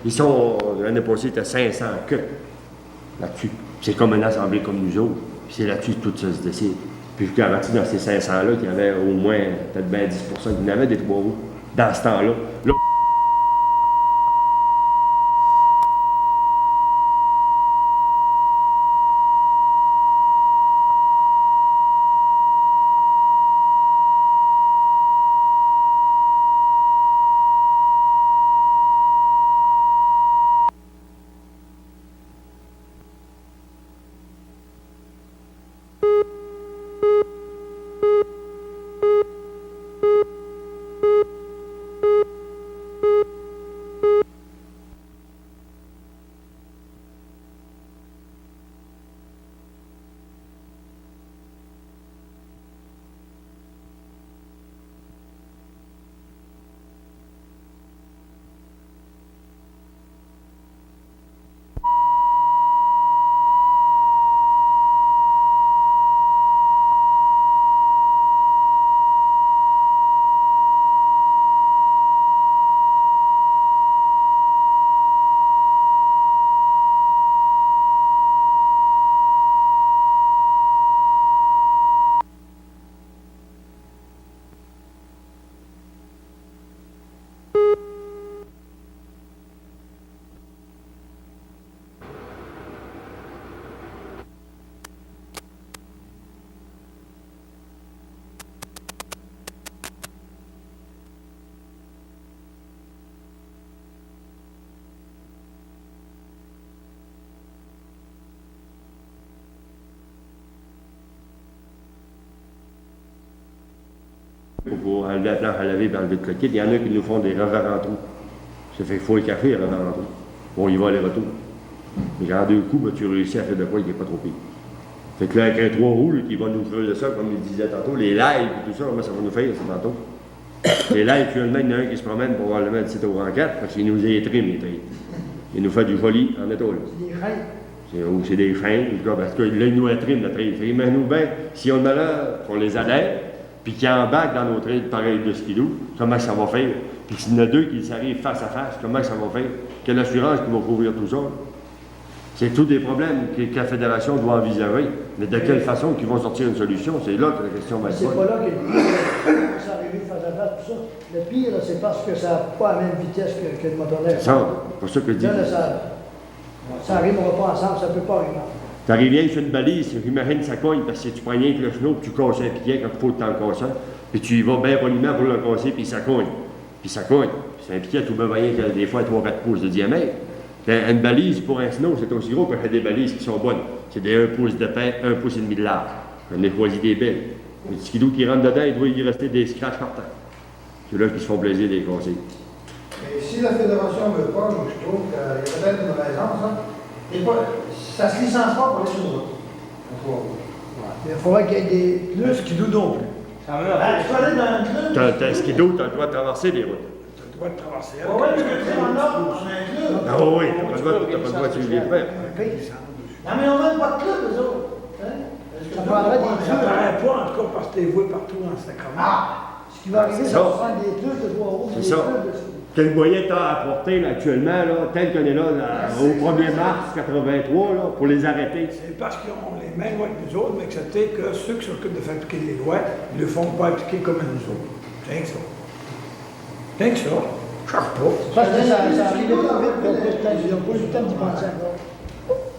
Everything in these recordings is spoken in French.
Ils sont, l'année passée, c'était 500 queues là-dessus. C'est comme une assemblée comme nous autres. Puis c'est là-dessus que tout ça se décide. Puis je garantis dans ces 500-là qu'il y avait au moins peut-être bien 10% qui n'avaient des trois roues dans ce temps-là. Là, pour enlever la planche à laver et enlever le coquille, il y en a qui nous font des revers en trou. Ça fait qu'il faut les cacher, les revers en trou. Bon, il va aller-retour. Mais en deux coups, ben, tu réussis à faire de quoi qui n'est pas trop pire. Fait que là, avec un 3 roues, là, qui va nous faire de ça, comme il disait tantôt, les lives et tout ça, comment ça va nous faire, c'est tantôt. Les lives, actuellement, il y en a un qui se promène pour voir le mettre ici au rang 4, parce qu'il nous les trim, les traits. Il nous fait du joli en étoile. C'est des chaînes. C'est des chaînes, en tout cas, parce que là, il nous les trim, le trait. Fait mais nous, ben, si on a là, qu'on les adhère, puis qu'ils embarquent dans nos traits pareil de skidoo, comment ça va faire? Puis s'il y en a deux qui s'arrivent face à face, comment ça va faire? Quelle assurance qui va couvrir tout ça? C'est tous des problèmes que la Fédération doit envisager. Mais de quelle façon qu'ils vont sortir une solution? C'est là que la question va être. C'est pas là que le pire, ça arrive face à face, tout ça. Le pire, c'est parce que ça n'a pas la même vitesse que le motoneige. C'est ça, c'est pour ça que je dis. Là, ça n'arrivera pas ensemble, ça ne peut pas arriver. T'arrives bien sur une balise, j'imagine ça cogne, parce que tu prends rien que le genou, puis tu casses un pied quand il faut le temps de casser, puis tu y vas bien poliment pour le casser, puis ça cogne. Puis ça cogne. C'est un piquet tout bien voyant que des fois 3-4 pouces de diamètre. Une balise pour un snow, c'est aussi gros que des balises qui sont bonnes. C'est des 1 pouce de pain, 1 pouce et demi de large. On a choisi des belles. Les petits skidoo qui rentrent dedans, il doit y rester des scratchs par terre. C'est là qu'ils se font plaisir des casser. Mais si la Fédération ne veut pas, moi, je trouve qu'il y a peut-être une raison, ça. Ça ne se licence pas pour aller sur une route. Il faudrait qu'il y ait des Le skidoo non plus. Tu peux aller dans un club. T'as un skidoo, t'as le droit de traverser les routes. Tu as le droit de traverser. Oui, mais tu es en ordre dans un club. Ah oui, t'as pas le droit de suivre les frères. Non, mais on n'a même pas de club, eux autres. Hein? Ça prendrait des Ça clubs. paraît pas, en tout cas, parce que tu les vois partout dans cette commune. Ce qui va arriver, c'est ça ça. va prendre des clubs de 3 roues, C'est des ça. clubs de... Quel moyen t'as à apporter là, actuellement, là, tel qu'on est là, au 1er mars 83, là, pour les arrêter? C'est parce qu'ils ont les mêmes lois que nous autres, mais excepté que ceux qui s'occupent de faire appliquer les lois ne le font pas appliquer comme nous autres. Rien que ça. Rien que ça. Cherche pas. Parce que ça arrive trop vite, qu'on peut peut-être, ils n'ont pas eu le temps d'y penser encore.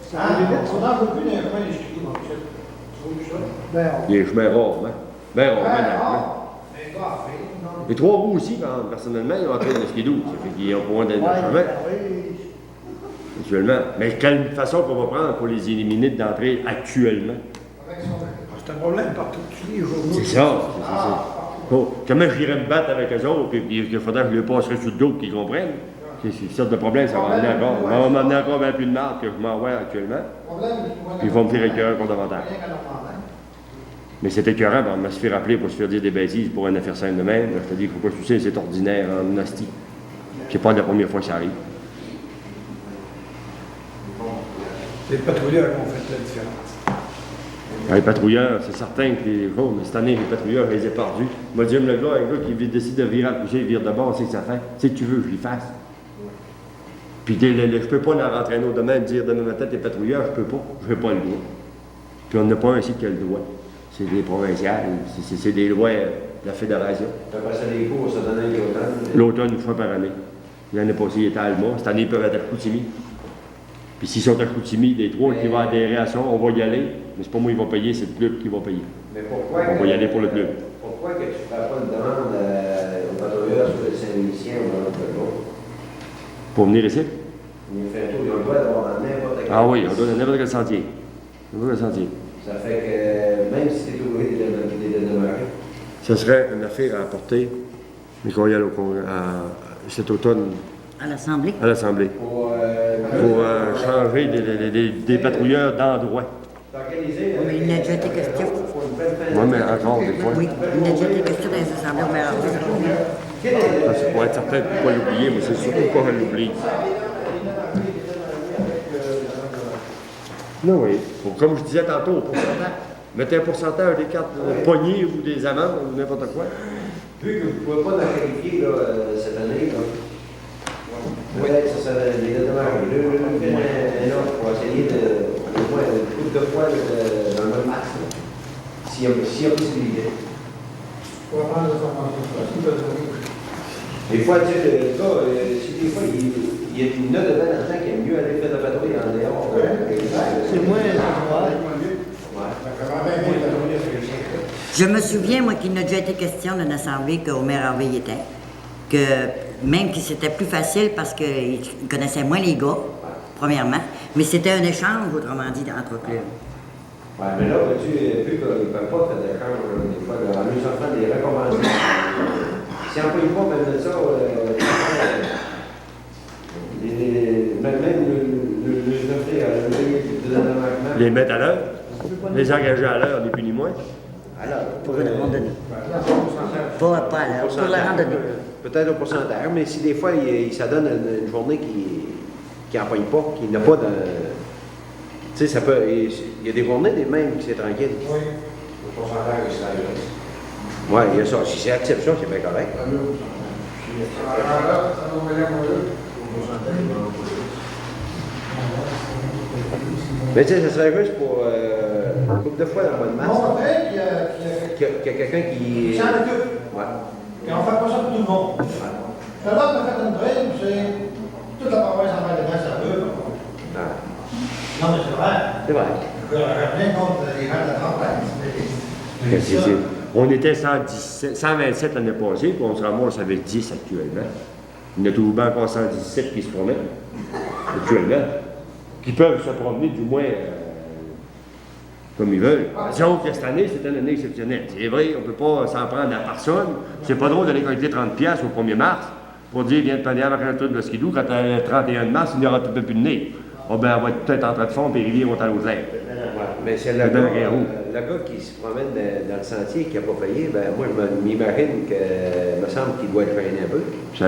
Ça arrive vite, On ça. n'en veut plus d'un coin des skidoo, mon chef. Tu trouves ça? Ben, Les chemins rares, hein? Ben rarement, hein? Mais gars, non. Les 3 roues aussi, personnellement, ils ont appris le skidoo. Ça fait qu'ils ont point d'un chemin, oui. actuellement. Mais quelle façon qu'on va prendre pour les éliminer d'entrée actuellement? C'est un problème partout. Tu lis les journaux. C'est ça. Oh, comment j'irais me battre avec eux autres, puis qu'il faudrait que je les passerais sur le dos pour qu'ils comprennent? C'est une sorte de problème, ça va m'amener encore. Ça va m'amener encore bien plus de marque que je m'envoie actuellement. Puis ils vont me faire écœurer pour davantage. Mais c'est écœurant, on va se faire rappeler pour se faire dire des bêtises pour un affaire simple de même. Je te dis qu'il ne faut pas se soucier, c'est ordinaire en hostie. C'est pas la première fois que ça arrive. C'est les patrouilleurs qui ont fait la différence. Les patrouilleurs, c'est certain que les gars, mais cette année, les patrouilleurs, ils les ai perdus. Moi, Jim Legras, un gars qui décide de virer à coucher, il vire de bord, c'est que ça fait. C'est que tu veux que je lui fasse. Puis je peux pas en rentrer un autre demain et dire demain matin t'es patrouilleur, je peux pas. Je n'ai pas le droit. Puis on n'a pas un ici qui a le droit. C'est des provinciales, c'est des lois de la fédération. Tu as passé des cours, ça donne l'automne. L'automne, une fois par année. L'année passée, il était à Alma. Cette année, ils peuvent être à Chicoutimi. Puis s'ils sont à Chicoutimi, les trois qui vont adhérer à ça, on va y aller. Mais c'est pas moi qui va payer, c'est le club qui va payer. Mais pourquoi On va y aller pour le club. Pourquoi que tu ne feras pas une demande aux patrouilleurs sur le Saint-Lucien ou dans l'autre jour? Pour venir ici? Il fait un tour, ils ont le droit d'avoir dans n'importe quel. Ah oui, on donne n'importe quel sentier. N'importe quel sentier. Ça fait que même si tu es obligé de demeurer, Ce serait une affaire à apporter, mais qu'on y aille cet automne À l'Assemblée? à l'Assemblée. pour Changer des patrouilleurs d'endroit. t'organiser. Oui, mais il n'a déjà été question. Oui, mais encore des fois. Oui, il n'a déjà été question dans les assemblées au maire. C'est pour être certain de ne pas l'oublier, mais c'est surtout pas à l'oublier. Non, oui. Comme je disais tantôt, au pourcentage. Mettez un pourcentage des cartes poignées ou des amendes ou n'importe quoi. Vu que vous ne pouvez pas la qualifier là, cette année, là, peut-être que ça serait des dommages. Un autre pour essayer de au moins une couple de fois dans le même match. S'il y a possibilité. Pour avoir des informations. Des fois, tu sais, le gars, si des fois, il y a une note de temps en temps qui est mieux aller faire de patrouille en dehors. C'est moins droit. Je me souviens, moi, qu'il n'a déjà été question d'une assemblée qu'au maire Harvey y était. Que même que c'était plus facile parce qu'il connaissait moins les gars, premièrement. Mais c'était un échange, autrement dit, entre clubs. Ouais, mais là, vois-tu, vu qu'ils ne peuvent pas faire d'échange, des fois, en nous offrant des recommandations. Si on ne peut pas même de ça, même le offrir à la de l'endommagement. Les mettre à l'heure, les engager à l'heure, ni plus ni moins. Alors, Pour une randonnée. Pas à l'heure, pour la randonnée. Peut-être au pourcentage, mais si des fois, il s'adonne une journée qui n'empoigne pas, qui n'a pas de. Tu sais, ça peut. Il y a des journées, des mêmes, qui c'est tranquille. Oui, le pourcentage est sérieux. Oui, il y a ça. Si c'est accepte ça, c'est bien correct. Mais tu sais, ça serait juste pour une couple de fois dans le mois de mars. Mon frère Qu'il y a quelqu'un qui. qui s'en occupe. Ouais. Et on ne fait pas ça pour tout le monde. Le lot de faire une drill, c'est toute la paroisse en fait de main, ça veut. Ah, Non, mais c'est vrai. c'est vrai. Je rien contre les gens de la campagne. On était 127 l'année passée, puis on se ramasse avec 10 actuellement. Il y en a tout bien encore 117 qui se promènent, actuellement, qui peuvent se promener du moins comme ils veulent. Sauf que cette année, c'est une année exceptionnelle. C'est vrai, on ne peut pas s'en prendre à personne. C'est pas drôle d'aller collecter 30$ au 1er mars pour dire, viens de prendre avec un truc de skidoo, quand le 31 mars, il n'y aura peu plus de nez. Oh ben, on va être peut-être en train de fondre, et les rivières vont à l'eau claire. Ouais, mais c'est le gars qui se promène dans le sentier qui n'a pas payé, ben moi je m'imagine que me semble qu'il doit être gêné un peu.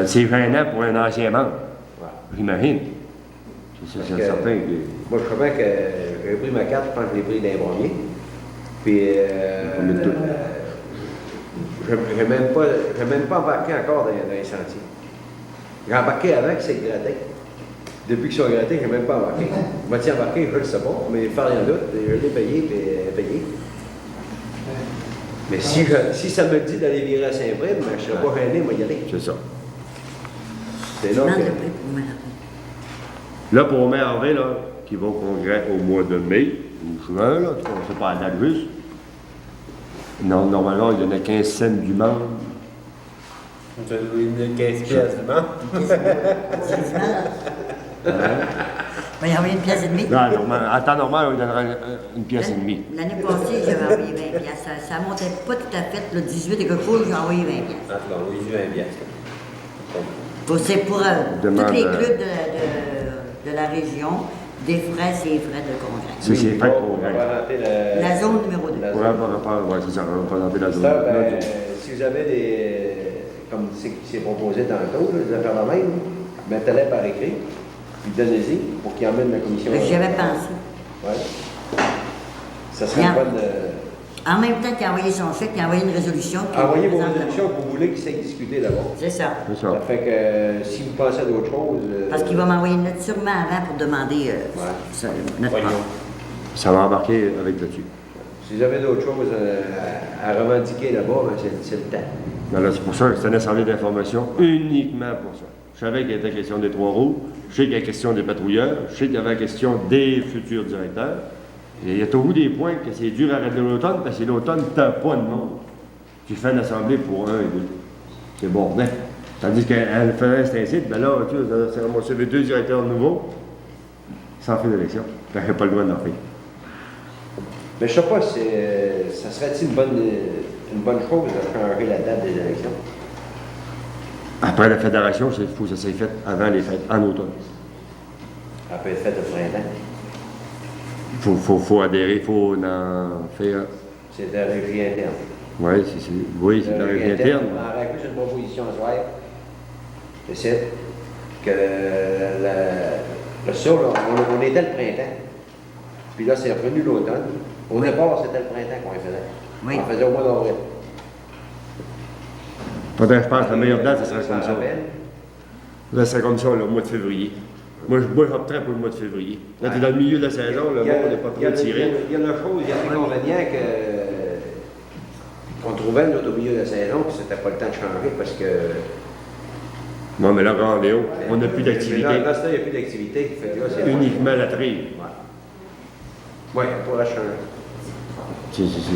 C'est gênant pour un ancien membre, Ouais. j'imagine. C'est Parce que certain que... Moi je crois que j'ai pris ma carte, je pense que je l'ai pris d'un premier. Puis je n'ai même pas embarqué encore dans les sentiers. J'ai embarqué avant que ça ait gratté. Depuis qu'ils sont grattés, je n'ai même pas embarqué. M'a-t-il embarqué, je ne le sais pas, mais faire rien d'autre, je l'ai payé, puis payé. Mais si ça me dit d'aller virer à Saint-Bride, ben, je ne serais pas gêné, moi y aller. C'est ça. C'est là Demande que... le prix pour le maire Harvey. Là, pour mai Harvey, là, qui va au congrès au mois de mai, ou juin, là, on ne sait pas la date juste. Non, normalement, il donnait 15 cents du membre. Tu as donné 15 pièces, non? Il va y envoyer une pièce et demie. Non, en temps normal, on lui donnerait une pièce et demie. L'année passée, j'avais envoyé 20 pièces. Ça ne montait pas tout à fait. Le 18 et quelque chose, j'ai envoyé 20 pièces. Ah, tu l'as envoyé 20 pièces. C'est pour Demande, tous les clubs de la région, des frais, c'est les frais de congrès. C'est fait On congrès. va rentrer La zone numéro 2. la Ouais, ouais, c'est ça, on va présenter la zone. Ça, ben, si vous avez des... Comme c'est proposé tantôt, là, des affaires de même, mettez-les par écrit, puis donnez-y pour qu'ils emmènent la commission. J'y avais pensé. Ouais. Ça serait Bien. une bonne... En même temps qu'il a envoyé son chèque, il a envoyé une résolution. qui Envoyez vos présente- résolutions que vous voulez qu'ils s'aient discuté d'abord. C'est ça. C'est ça. Ça fait que si vous pensez à d'autres choses. Parce qu'il va m'envoyer une lettre sûrement avant pour demander ça, notre Voyons. part. Ça va embarquer avec là-dessus. Si vous avez d'autres choses à revendiquer là-bas, ben c'est le temps. Ben là, c'est pour ça que c'est une assemblée d'information uniquement pour ça. Je savais qu'il était question des trois roues, je sais qu'il y a question des patrouilleurs, je sais qu'il y avait question des futurs directeurs. Et il y a toujours des points que c'est dur à régler l'automne parce que l'automne, t'as pas de monde. Tu fais une assemblée pour 1 et 2. C'est bon, hein? Tandis qu'elle faisait cet ainsi, ben là, tu vois, c'est ramassé les 2 directeurs nouveaux, sans fin d'élection. Fait qu'il n'y a pas le droit d'en faire. Mais je sais pas, ça serait-il une bonne chose de changer la date des élections? Après la fédération, il faut que ça soit fait avant les fêtes, en automne. Ça peut être fait au printemps. Il faut adhérer, il faut en faire. C'est de la régie interne. Oui, c'est de la régie interne. On aurait plus une proposition à soir. C'est que le ça, là, on était le printemps. Puis là, c'est revenu l'automne. Au départ, c'était le printemps qu'on faisait. Oui. On faisait au mois d'avril. Faudrait, je pense, la meilleure date, ce serait Ça comme ça. rappelle. Là, c'est comme ça, le mois de février. Moi, j'opterais pour le mois de février. Là, tu es dans le milieu de la saison, le monde n'est pas trop tiré. Il y a une chose, il y a l'inconvénient qu'on trouvait nous, au milieu de la saison, que c'était pas le temps de changer parce que. Non, mais là, quand Léo, on n'a plus d'activité. Là, il n'y a plus d'activité. Fait que là, c'est Uniquement la trive. Oui, on pourra changer.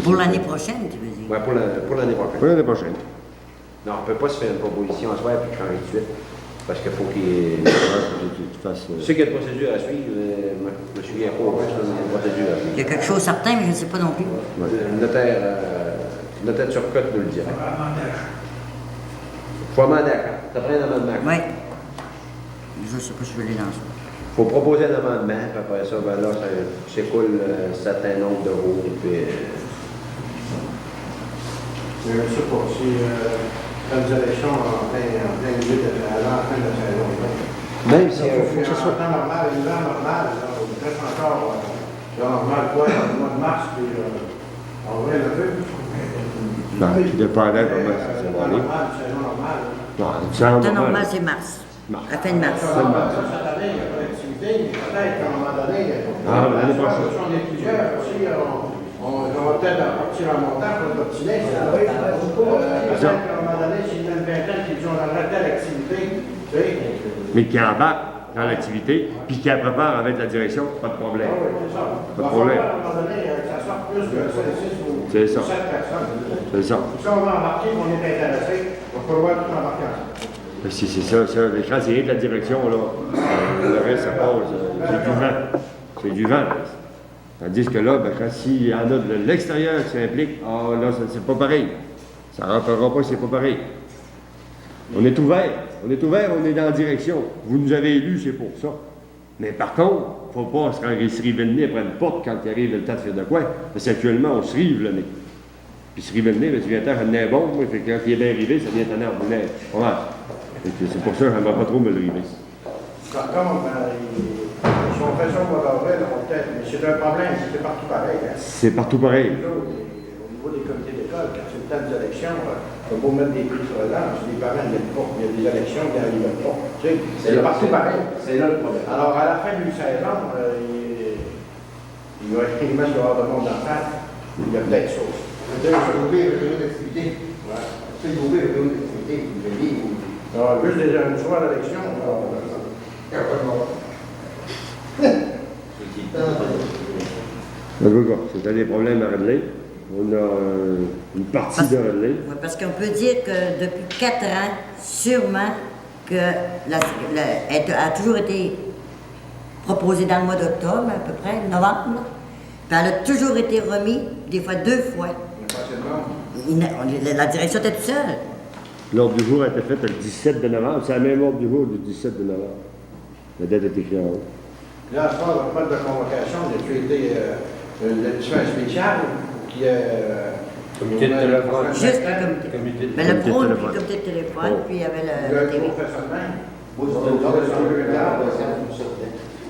Pour l'année prochaine, tu veux dire? Oui, pour l'année prochaine. Pour l'année prochaine. Non, on ne peut pas se faire une proposition à soir et puis changer tout de suite. Parce qu'il faut qu'il. Tu fasses. Je sais qu'il y a une procédure à suivre. Je me souviens pas, mais il y a une procédure à Il y suivre. a quelque chose de certain, mais je ne sais pas non plus. Le notaire Turcotte nous le dirait. Il faut amender à quand? Ça prend un amendement. Oui. Je ne sais pas si je vais les lancer. Il faut proposer un amendement, puis après ça, ben là, ça s'écoule un certain nombre d'euros. Puis, Mais je ne sais pas si les élections en plein milieu à la fin de la saison. même si Il faut que ce soit temps normal, l'hiver normal, on reste encore normal quoi, au mois de mars, puis on revient un peu. Non, tout dépendait comment ça s'est allé. Normal, saison normale. Non, c'est Le temps normal. normal, c'est mars. Mars. La fin de mars. Cette année, il n'y a pas d'activité, mais peut-être qu'à un moment donné, l'année prochaine. on est plusieurs aussi, on va peut-être partir en montant pour le optimiser. Peut-être qu'à un moment donné, s'il y a une vingtaine qui disent on arrête telle activité, tu sais. Mais qui embarque dans l'activité, puis qui la prépare avec la direction, pas de problème. Ah oui, c'est ça. Pas de problème. À un moment donné, que ça sorte plus que 6 ou C'est ça. 7 personnes. C'est ça. Si on va embarquer, on est intéressé, on va pouvoir tout embarquer ensemble. Si c'est ça, quand c'est rien de la direction, là, le reste, ça passe. C'est du vent. C'est du vent. Tandis que là, ben, quand s'il y en a de l'extérieur qui s'implique, ah là, c'est pas pareil. Ça ne rentrera pas, c'est pas pareil. On est ouvert. On est ouvert, on est dans la direction. Vous nous avez élus, c'est pour ça. Mais par contre, il ne faut pas se river le nez après une porte quand il arrive le temps de faire de quoi. Parce qu'actuellement, on se rive le nez. Puis se river le nez, ben, tu viens de ramener un bon, moi, fait que quand il est bien rivé, ça vient t'en avoir. Ouais. C'est pour ça que je n'aimerais pas trop me le river. Par contre, si on fait ça au mois d'avril, on peut-être, mais c'est un problème, c'est partout pareil. Hein. C'est partout pareil. Nous autres, au niveau des comités d'école, quand c'est le temps des élections, il faut beau mettre des prix sur la lance, les parents ne viennent pas, il y a des élections qui n'arrivent pas. Tu sais, c'est partout pareil. C'est là le problème. Alors, à la fin d'une saison, il va y avoir de monde en face, il y a peut-être ça. Peut-être que vous pouvez revenir d'activité. Si vous pouvez revenir d'activité, vous venez, vous. Alors, juste un soir d'élection, Il n'y a pas de mort. C'était des problèmes à régler. On a une partie de régler. Oui, parce qu'on peut dire que depuis 4 ans, sûrement que elle a toujours été proposée dans le mois d'octobre, à peu près, novembre. Puis elle a toujours été remise, des fois 2 fois. La direction était toute seule. L'ordre du jour a été fait le 17 de novembre. C'est la même ordre du jour du 17 de novembre. La date est écrite en haut. là, ce soir, on va de convocation, il y a été un spécial qui est. Comité de téléphone. Juste le comité. Comité de Mais le comité de pro, puis téléphone. le comité de téléphone, Oh. puis il y avait Le la télé. fait ça de même. Moi, c'est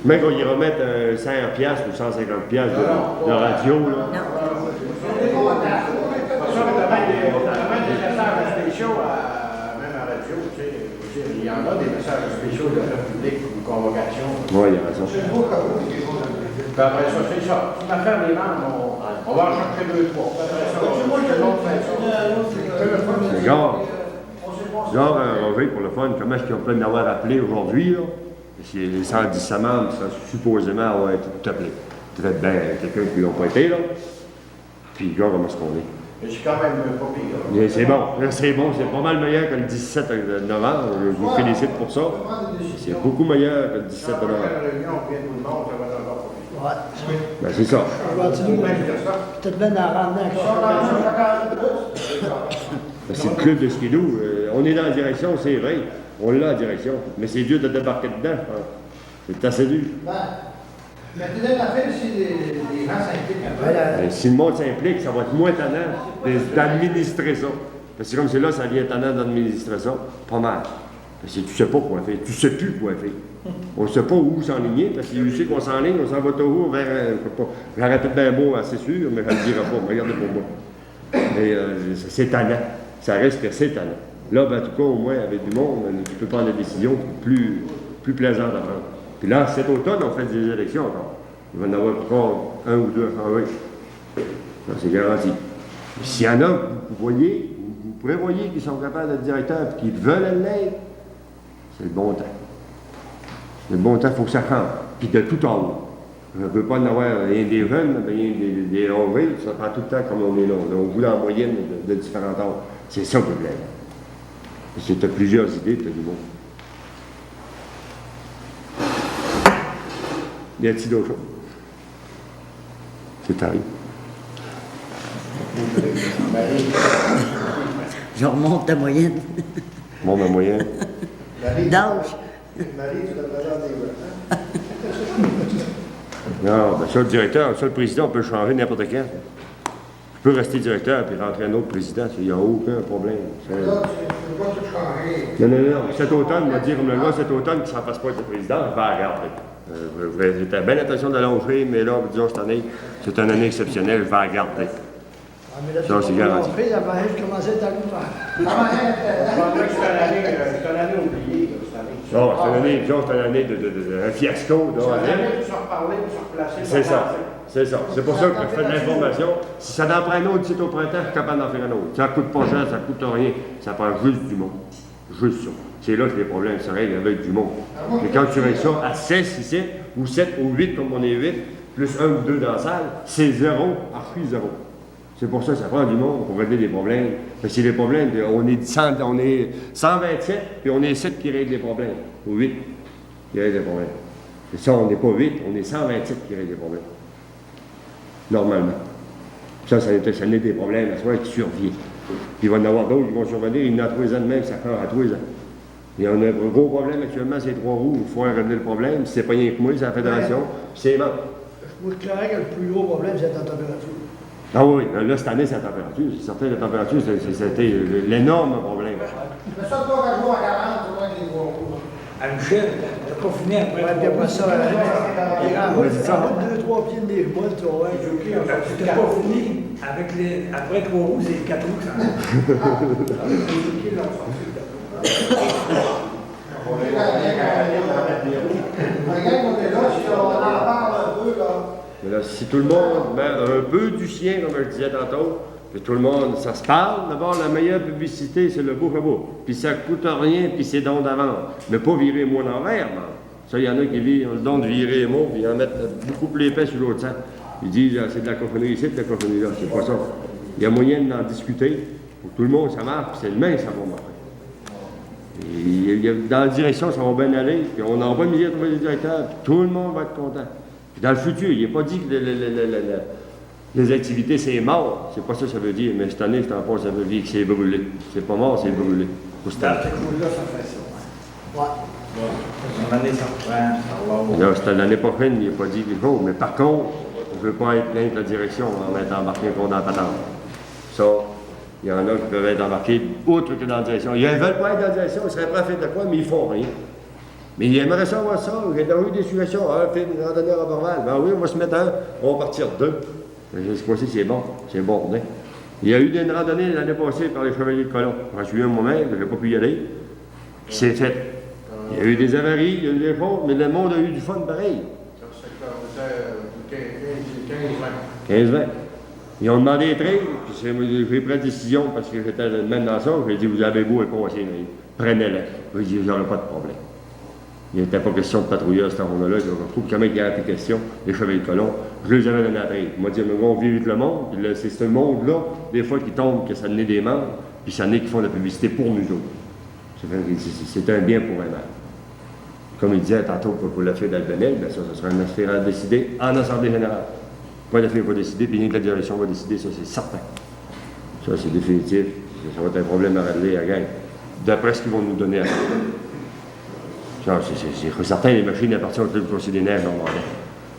Mais qu'on y remette 100$ ou 150$ de radio, là. Non. en a des messages spéciaux de l'affaire publique, une convocation. Oui, il y a raison. Puis après ça, c'est ça. Si l'affaire des membres, on va en chercher 2, 3. Puis après ça, tout le monde fait ça. Genre, Roger, pour le fun, comment est-ce qu'ils ont pu en avoir appelé aujourd'hui, là? C'est les 110 membres qui sont supposément avoir été tout appelés. Peut-être bien quelqu'un qui n'ont pas été, là. Puis, gars, comment est-ce qu'on est? Mais c'est quand même pas pire. Mais c'est bon, c'est bon, c'est pas mal meilleur que le 17 novembre. Je vous félicite pour ça. C'est beaucoup meilleur que le 17 novembre. La réunion, vient tout le monde, ça va être encore plus. Ouais. Ben, c'est ça. On continue. Peut-être même en rendant Ben, c'est le club de skidoo. On est dans la direction, c'est vrai. On l'a en direction. Mais c'est dur de débarquer dedans, je pense. C'est assez dur. Mais peut-être la fin, si les gens s'impliquent un peu. Ben, si le monde s'implique, ça va être moins tannant d'administrer ça. Parce que comme c'est là, ça devient tannant d'administrer ça. Pas mal. Parce que tu sais pas quoi faire. Tu sais plus quoi faire. On ne sait pas où s'enligner, parce qu'il sait qu'on s'enligne, on s'en va toujours vers. J'aurais peut-être bien beau, c'est sûr, mais je ne le dirai pas. Regardez pour moi. Mais c'est tannant. Ça reste que c'est tannant. Là, ben, en tout cas, au moins, avec du monde, tu peux prendre des décisions plus plaisantes à prendre. Puis là, cet automne, on fait des élections encore. Il va y en avoir encore 1 ou 2 à changer. Ça, c'est garanti. S'il y en a, vous voyez, vous prévoyez qu'ils sont capables d'être directeurs et qu'ils veulent l'être, c'est le bon temps. Le bon temps, il faut que ça change. Puis de tout en haut. On ne peut pas en avoir rien des jeunes, rien des âgés, ça prend tout le temps comme on est là. On voulait en moyenne de différents âges. C'est ça le problème. Parce que tu as plusieurs idées, tu as du monde. Y a-t-il d'autres choses? C'est arrivé. Je remonte la moyenne. Bon, ma moyenne. D'âge. Marie, tu la présentes des Non, ben ça, le directeur, ça, le président, on peut changer n'importe quand. Je peux rester directeur puis rentrer un autre président, il n'y a aucun problème. Là, tu ne peux pas tout changer. Non. Cet automne, il m'a dit comme le gars, cet automne, qu'il ne s'en passe pas être président, je vais regarder. J'étais bien l'intention de l'allonger, mais là, disons, cette année, c'est une année exceptionnelle, je vais regarder. Ça, c'est garanti. Il avait commencé à l'ouvert. Je pensais que c'était une année oubliée, cette année. Non, c'est une année, disons, c'est une année de un fiasco. C'est une année pour se reparler, pour se replacer. C'est ça. C'est ça. C'est pour ça que je fais de l'information. Si ça en prend un autre d'ici au printemps, je suis capable d'en faire un autre. Ça ne coûte pas cher, ça ne coûte rien. Ça prend juste du monde. Juste ça. C'est là que les problèmes se règlent avec du monde. Mais quand tu règles ça à 16 ici, ou 7 ou 8 comme on est 8, plus 1 ou 2 dans la salle, c'est 0, puis 0. C'est pour ça que ça prend du monde pour régler des problèmes. Parce que les problèmes, on est 127, puis on est 7 qui règlent les problèmes. Ou 8 qui règlent les problèmes. Et ça, on n'est pas 8, on est 127 qui règlent les problèmes. Normalement. Ça n'est des problèmes à soi qui surviennent. Puis il va y en avoir d'autres qui vont survenir, il y en a 3 ans de même, ça change à 3 ans. Il y en a un gros problème actuellement, c'est 3 roues, il faut régler le problème. Si c'est pas rien que moi, c'est la fédération, c'est bon. Je vous déclarais que le plus gros problème, c'est la température. Ah oui, là, cette année, c'est la température. C'est certain que la température, c'était l'énorme problème. Mais ça, toi, quand je vois à 40, tu vois que les gros roues. À Michel, t'as pas fini après. Ouais, puis après ça, Ouais, c'est ça. 2-3 pieds des bois, tu vois. T'as pas fini avec les. Après 3 roues, c'est 4 roues que ça Regarde, on est là, si on en parle un peu, là. Mais là, si tout le monde met un peu du sien, comme je disais tantôt, puis tout le monde, ça se parle, d'abord, la meilleure publicité, c'est le bouche à bouche. Puis ça coûte rien, puis c'est don d'avance. Mais pas virer moi l'envers, man. Ça, il y en a qui ont le don de virer les mots, puis en mettre beaucoup plus épais sur l'autre sens. Ils disent, c'est de la cochonnerie ici, de la cochonnerie là. C'est pas ça. Il y a moyen d'en discuter. Pour que tout le monde, ça marche, puis c'est le même, ça va marcher. Et dans la direction, ça va bien aller, puis on n'aura pas de misère à trouver des directeurs, puis tout le monde va être content. Puis dans le futur, il n'est pas dit que les activités, c'est mort. C'est pas ça que ça veut dire, mais cette année, je t'en parle, ça veut dire que c'est brûlé. C'est pas mort, c'est brûlé. Pour cette année. Là, ça fait ça. Ouais. Son année, ça reprend, ça va. Là, c'était l'année prochaine, il n'a pas dit quelque chose, mais par contre, je ne veux pas être plein de la direction en étant embarqué pour dans la patente. Ça, il y en a qui peuvent être embarqués autre que dans la direction. Ils ne veulent pas être dans la direction, ils seraient prêts à faire de quoi, mais ils font rien. Mais ils aimeraient savoir ça. J'ai déjà eu des suggestions. Fait une randonnée à Roberval. Ben oui, on va se mettre un, on va partir 2. Je sais pas si c'est bon. C'est bon. Hein? Il y a eu une randonnée l'année passée par les Chevaliers de Colomb. Je me souviens moi-même, je n'ai pas pu y aller. Qui s'est fait Il y a eu des avaries, il y a eu des fautes, mais le monde a eu du fun pareil. Ça, c'est clair, on était 15 ans. 15-20. Ils ont demandé les traits, puis j'ai pris la décision parce que j'étais le même dans ça. J'ai dit, vous avez beau et conseiller, prenez-le. J'ai dit, j'aurai pas de problème. Il n'était pas question de patrouilleur à ce moment-là. Je trouve quand même qu'il y a plus question, les chevaliers de colon. Je les avais donné à traiter. Moi, dire, on vit avec le monde, puis c'est ce monde-là, des fois, qui tombe, que ça naît des membres, puis ça naît qui font de la publicité pour nous autres. C'est un bien pour un mal. Comme il disait tantôt pour la fille d'Albenel, bien ça sera une affaire à décider en Assemblée générale. Pas la fille va décider, puis rien que la direction va décider, ça c'est certain. Ça c'est définitif. Ça va être un problème à régler à la gang. D'après ce qu'ils vont nous donner à faire. C'est certain, les machines appartiennent au Club Conseil des Neiges normalement.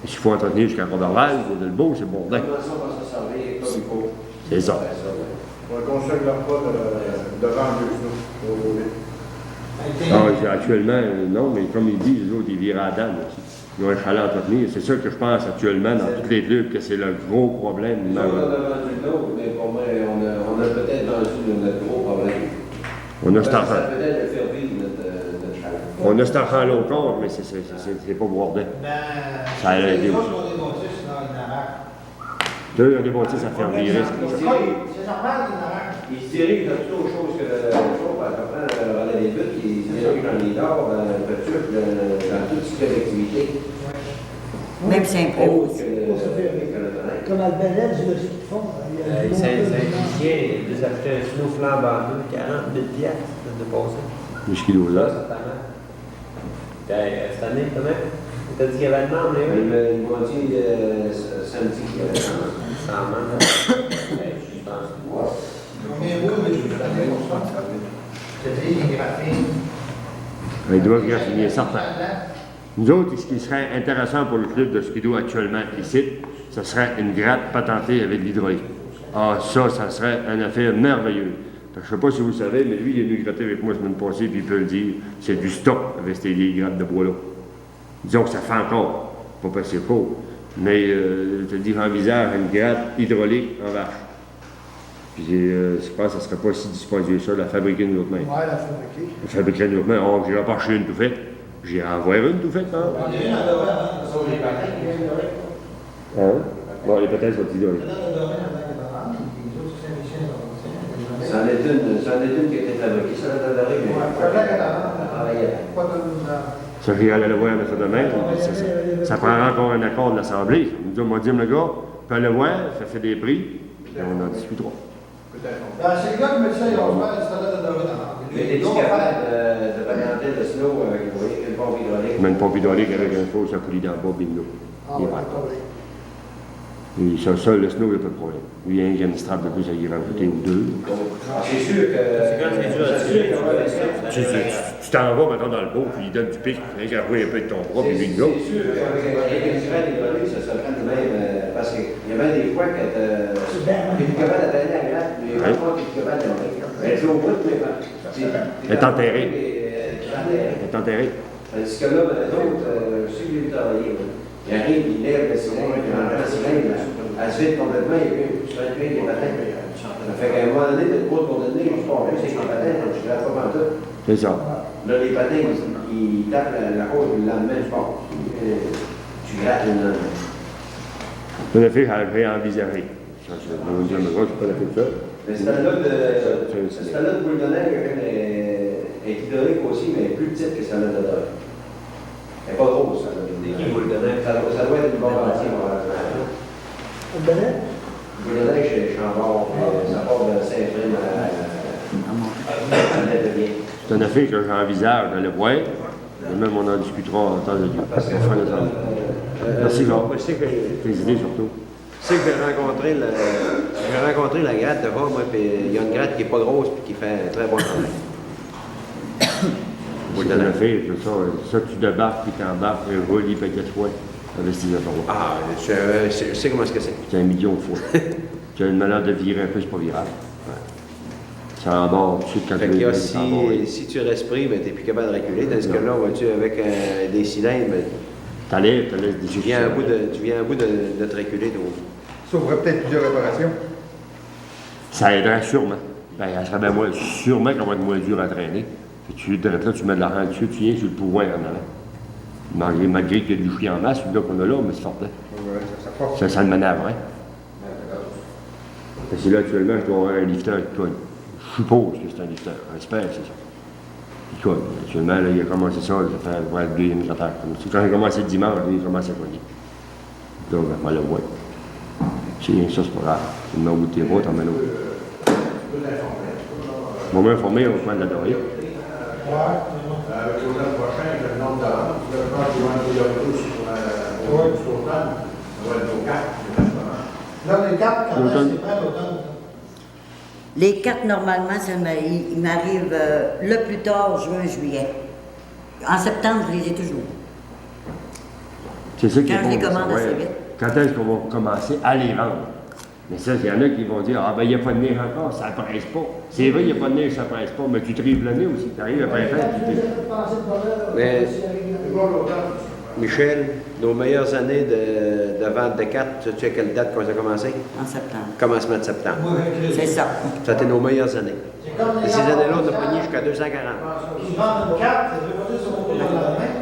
Et s'il faut entretenir jusqu'à Roberval, de Delbeau, c'est bon. Comment ça va se servir comme il faut? C'est ça. On ne construit pas devant le Non, actuellement, non, mais comme ils disent, les autres, ils virent à la dalle aussi. Ils ont un chalet à entretenir. C'est ça que je pense actuellement dans tous les clubs, que c'est le gros problème. Nous, on a vendu l'autre, mais pour moi, on a peut-être vendu notre gros problème. On a cet enfant. Ça peut-être le faire vivre notre chalet. On a cet enfant-là au corps, mais c'est pas bordel. Ça a aidé aussi. Deux, on est bâtis, ça fait virer. C'est normal, Il se dirige dans toutes autres choses que le jour, parce qu'après, le relais des buts, il se dirige dans les dards, dans le peinture, dans toute cette activité. Même si un peu aussi. Comme Albenel, je le sais qu'ils font. Saint-Lucien, ils achetaient un snow flambant 40 000 piastres de passé. Le skido là. Certainement. Cette année, quand même, t'as dit qu'il y avait le membre, Ils m'ont dit samedi qu'il y avait sans membre. Je pense. Il doit graffiner, certain. Nous autres, ce qui serait intéressant pour le club de skido actuellement ici, ce serait une gratte patentée avec l'hydraulique. Ah, ça serait une affaire merveilleuse. Je ne sais pas si vous le savez, mais lui, il est venu gratter avec moi la semaine passée, puis il peut le dire, c'est du stock avec ces vieilles grattes de bois-là. Disons que ça fait encore, pas parce que c'est faux, mais je te dis, envisage une gratte hydraulique en vache. Puis je pense que ça ne serait pas si dispendieux ça, la fabriquer de notre main. Ouais, la fabriquer. La fabriquer de notre main, oh, j'irai pas acheter une tout faite. J'irai en voir une tout faite, hein? Hein? Bon, les patins sont hydrauliques. c'en est une qui a été fabriquée, ça l'a adoré, mais Ça, j'irai aller le voir de ça demain. Ça prendra encore un accord de l'Assemblée. Nous disons, moi, dire, le gars, peut aller voir, ça fait des prix, puis on en discutera. C'est le gars qui me dit ça, ils vont se faire, c'est là de mais es-tu capable de patenter le snow avec une pompe hydraulique? Même pas hydraulique avec un faux, ça coule dans le bas, bingo. Il est pas encore. Et ça, le snow, il n'y a pas de problème. Lui, il y a une strap de plus à y rajouter ou deux. C'est sûr que. Tu t'en vas maintenant dans le beau, puis il donne du pic, il garde un peu de ton bras, puis bingo. C'est sûr qu'avec une grande hydraulique, ça serait le même. Parce qu'il y avait des fois que tu es capable de donner la gratte, mais pas tu es capable de donner. Mais tu au bout de Elle est enterrée. Elle est enterrée. Tandis que là, d'autres, ceux qui viennent travailler, il arrive, il lève le cylindre, il rentre le cylindre, elle se vide complètement, il vient, tu fais les patins. Ça fait qu'à un moment donné, tu as trop de condamnés, je pars plus avec les patins, donc je ne gratte pas en tout. C'est ça. Là, les patins, ils tapent la côte, le lendemain, je pars. Tu grattes le lendemain. C'est une affaire à réenvisager. Je vais dire, mais moi, je ne suis pas la fait ça. Mais cette là de boule de neige est hydraulique aussi, mais plus petite que celle-là de dehors. Elle n'est pas grosse, celle-là. Des boules de neige. Ça doit être une bombe entière. Albenel? Boule de neige chez Chambord, ça part de Saint-Frime à Nettelien. C'est une affaire que j'envisage d'aller voir. Et même on en discutera en temps de Dieu. Parce que Merci, Jean. je sais que Tes idées surtout. j'ai rencontré la gratte de bas, moi, puis il y a une gratte qui n'est pas grosse puis qui fait un très bon travail. C'est une affaire, c'est ça que tu débarques, puis tu embarques, et roule, il paye 4 fois avec ces affaires-là. Ah, je sais comment est-ce que c'est. C'est 1 million de fois. Tu as une manière de virer un peu, c'est pas virable. Ça embarque tout de suite quand Fait tu qu'il y a, veux. si tu restes pris, ben, tu n'es plus capable de reculer. Tandis que là, vois-tu, avec des cylindres, ben, T'allais des tu viens à bout de te reculer. Ça ouvrait peut-être plusieurs réparations. Ça aiderait sûrement. Ben, elle serait bien moins, sûrement qu'on va être moins dur à traîner. Puis tu là, tu mets de l'argent dessus, tu viens sur le pouvoir en allant. Malgré qu'il y a du chien en masse, celui-là qu'on a là, mais c'est fort. Ça le manœuvre, hein? Parce que là, actuellement, je dois avoir un lifter qui cogne. Je suppose que c'est un lifter. J'espère que c'est ça. Il cogne. Actuellement, là, il a commencé ça fait le deuxième affaire. Quand j'ai commencé le dimanche, il a commencé à cogner. Donc, on va le voir. Si ça, c'est pas grave. Tu me mets au bout de tes bras, t'en mets l'autre. On va m'informer au coin de la dorée. Avec l'automne prochain, le nombre de ventes, je pense qu'ils vont être priorité aussi pour l'automne. Ça va être au 4, Là, les 4, quand même, c'est prêt l'automne. Les 4, normalement, il m'arrive le plus tard, juin, juillet. En septembre, je les ai toujours. C'est ça qui est Quand je les bon, commande ça, assez ouais. vite. Quand est-ce qu'on va commencer à les vendre? Mais ça, il y en a qui vont dire, ah ben il n'y a pas de neige encore, ça ne presse pas. C'est vrai, il n'y a pas de neige, ça ne presse pas, mais tu trives le nez aussi. Tu arrives après faire, tu trives. Mais, Michel, nos meilleures années de vente de cartes, tu sais à quelle date qu'on a commencé? En septembre. Commencement de septembre. C'est ça. Ça a été nos meilleures années. Et ces années-là, on a pogné jusqu'à 240. Ils vendent une carte, ils veulent pas monter dans la main.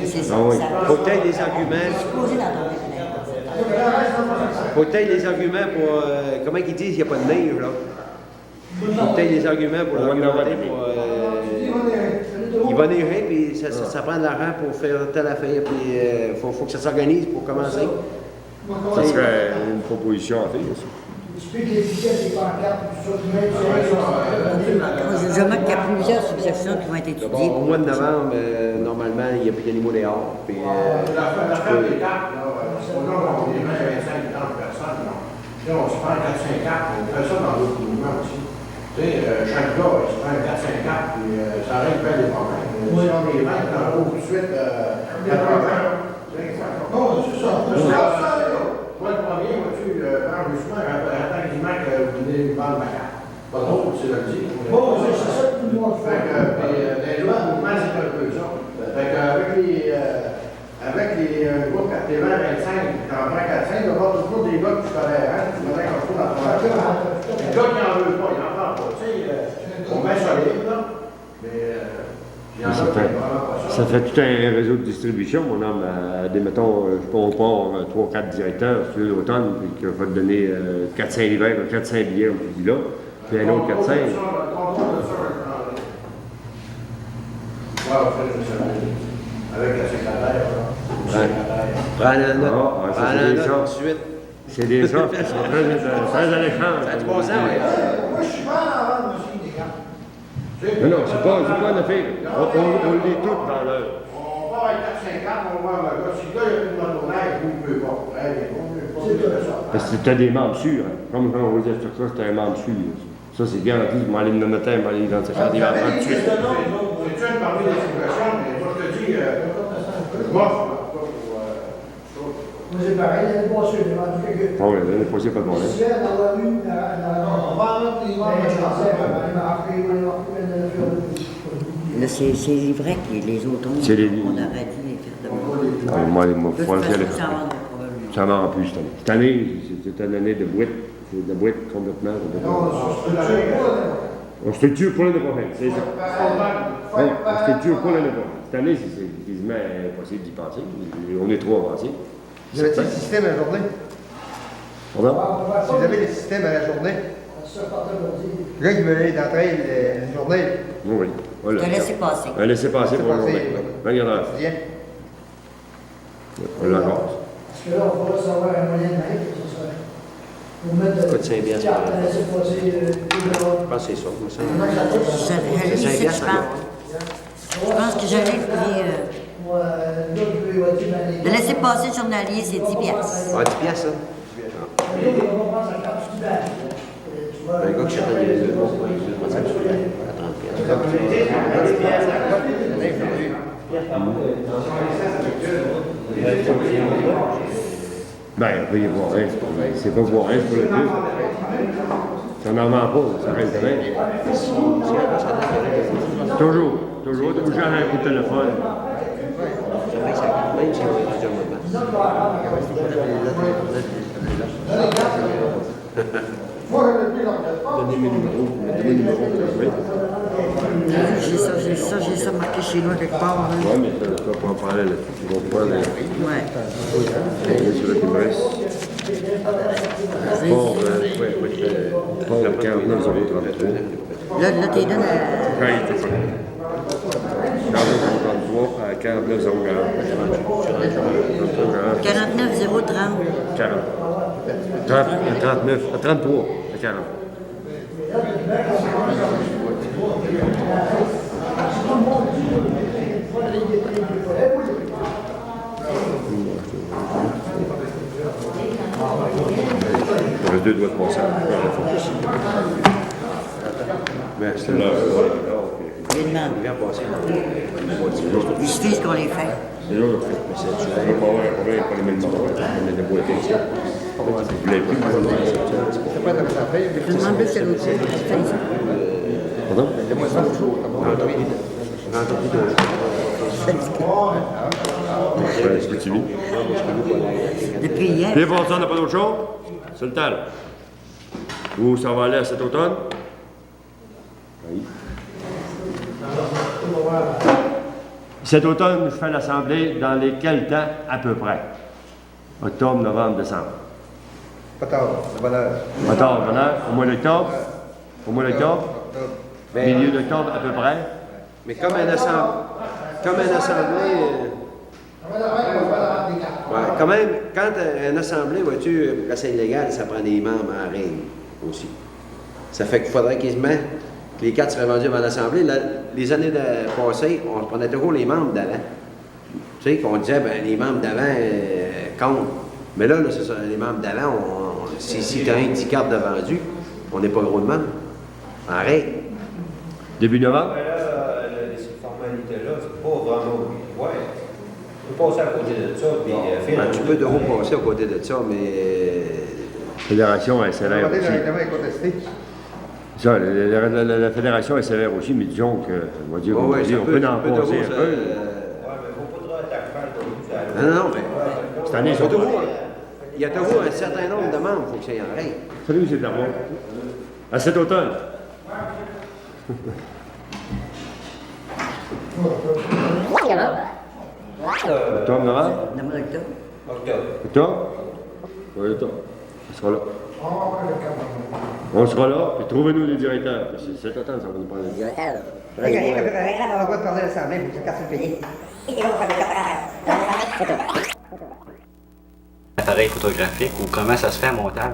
C'est ça. Ah oui. Faut que tu aies des arguments. Supposé dans ton main. Faut que tu aies des arguments pour. Comment ils disent qu'il n'y a pas de neige, là? Faut que tu aies des arguments pour l'argumenter pour. Il va neiger, puis ça prend de l'argent pour faire telle affaire, puis faut que ça s'organise pour commencer. Ça serait une proposition à faire aussi. Tu peux que les étiquettes, les pancartes, tout ça, tu mets Je remarque qu'il y a plusieurs subsections qui vont être étudiées. Bon, au mois de novembre, normalement, il n'y a plus d'animaux dehors. Puis, L'affaire des cartes, là, on est 25 30 personnes. Là, on se prend 4-5 cartes, on fait ça dans d'autres mouvements aussi. Tu sais, chaque gars, il se prend 4-5 cartes, puis ça règle bien les problèmes. Si on les vend, on en tout de suite 80. Non, c'est ça. Moi, le premier, vois-tu, prends justement, attends quasiment que vous venez me vendre ma carte. Pas trop, c'est le dit. Bon, c'est ça que tout le monde Fait fait. que, les autres mouvements, c'est un peu ça. Fait que, avec les groupes 4 25, t'en prends 4-5, il va y avoir toujours des gars qui se tolèrent, tu voudrais qu'on se trouve dans le Les gars qui n'en veulent pas, ils n'en parlent pas. Tu sais, on met solide, là. Mais, il y en a qui n'en vraiment pas ça. Ça fait tout un réseau de distribution, mon homme. Mettons, on part 3-4 directeurs sur l'automne, puis qu'il va te donner 4-5 l'hiver, 4-5 billets, comme tu dis là, puis un autre 4-5. Avec la secrétaire, là. prends la note. Ah, ça, Prends c'est la des note sortes. tout de suite. C'est des sortes qui sont très alléchantes. Ça a 3 ans, oui. Moi, je suis pas en vente, monsieur, des cartes. Non, c'est pas une affaire. On lit toutes dans l'heure. On va avec 4-5 on va voir le gars. Si le gars, il a plus de motoneige, vous ne pouvez pas. Très bien, vous ne pouvez pas. C'est ça. Parce que tu as des membres sûrs. Hein. Comme quand on vous dit sur ça, c'est un membre sûr. Ça, c'est garanti. Je vais aller me noter, je vais aller dans ce faire des ventes tout de suite. C'est une parmi les situations, mais moi, je te dis, je m'offre. Moi, c'est pareil, l'année passée, j'ai vendu quelques. Ah oui, l'année passée, pas de problème. Si elle en a eu, on va en mettre les ventes, je pensais, elle m'a appris, elle m'a appris, Là, c'est vrai que les autres ont. C'est les- On aurait dû les faire de Ah, moi, De toute faut façon, aller ça en vendrait probablement. ça va en plus cette année. Cette année, c'est une année de boîte. C'est de boîte complètement. On structure pour l'année prochaine, c'est ça. On structure pour l'année prochaine. Cette année, c'est quasiment impossible d'y penser. On est trop avancé. Vous avez le système à la journée? Pardon? Si vous avez le système à la journée, le gars qui veut aller d'entraîne une journée, Oui. Voilà. Te laisser passer. Un laissez passer pour le passer, journée. 24 heures. viens. On la rase. Parce que là, on va savoir un moyen de mettre, ça serait. Pour mettre. Coûte 5 piastres. Carte à laisser passer, Je pense que c'est ça, moi, ça. Je lis ici, je parle. Je pense que je l'ai pris. De laisser passer journalier, c'est 10 piastres. Ah, 10 piastres, ça? Un gars qui chante dans les deux mots, il prend ça à 30 Ben, on peut y voir un. C'est pas voir un, c'est pour le plus. Ça n'en vend pas, ça reste bien. Toujours. Toujours. Toujours un coup de téléphone. Même si on est rendu au Moi, je l'ai pris dans le Donnez mes numéros. Donnez mes numéros. Oui. J'ai ça marqué chez nous quelque part. Hein. Oui, mais ça, tu vas pas en parler là-dessus. Tu vas pas les... Ouais. C'est là qui me reste. Bon, Paul 49 033. Là, t'es donné à... Quand il était pas là. 49 033 à 49 040. 49 030. 40. 39, à 33 à 40. Il reste 2 doigts de passer. Mais c'est Là, Je lui demande. bien passé. Il suffit ce qu'on les fait. c'est là, le fait. Mais c'est, tu ne veux pas avoir un problème, pas les mêmes moments. On a des boîtes ici. Vous voulez plus, C'est pas comme ça fait. Je demande plus que l'autre. pardon? Moi, ça, toujours. Ouais, est-ce que tu vis? Depuis hier. Puis pour ça, on n'a pas d'autre chose? C'est le temps, là. Où ça va aller à cet automne? Oui. Cet automne, je fais l'Assemblée dans les quels temps à peu près? Octobre, novembre, décembre. Pas tard, de bonne heure. Octobre, bonne heure. Au mois d'octobre? Au mois d'octobre? Milieu d'octobre à peu près? Mais comme un assemblée, ouais, quand même, quand une assemblée, vois-tu, pour que c'est illégal, ça prend des membres en règle aussi. Ça fait qu'il faudrait quasiment que les cartes seraient vendues avant l'assemblée. Les années passées, on prenait toujours les membres d'avant. Tu sais, qu'on disait, ben, les membres d'avant comptent. Mais là, c'est ça, les membres d'avant, si tu as 10 cartes de vendues, on n'est pas gros de membres. En règle. Début novembre? Ces formalités-là, c'est pas vraiment ouais. Tu peux passer à côté de ça, puis faire Ben, tu peux toujours passer à côté de ça, mais La fédération est sévère Demandez aussi. directement et contester. Ça, la fédération est sévère aussi, mais disons que, on va dire, ouais, on peut en passer un peu. Ouais, mais faut pas trop attaquer pour non, non, mais Cette année, ils sont il y a toujours un certain nombre de membres, il faut que ça y en règle. Salut, c'est Darmon. À cet automne. Octobre, novembre? Novembre, octobre. Octobre? Oui, octobre. On sera là. On sera là, et trouvez-nous des directeurs. Parce que cet automne, ça va nous parler. On va pas te parler de l'Assemblée, il faut que tu casses le pays. Appareil photographique ou comment ça se fait un montage?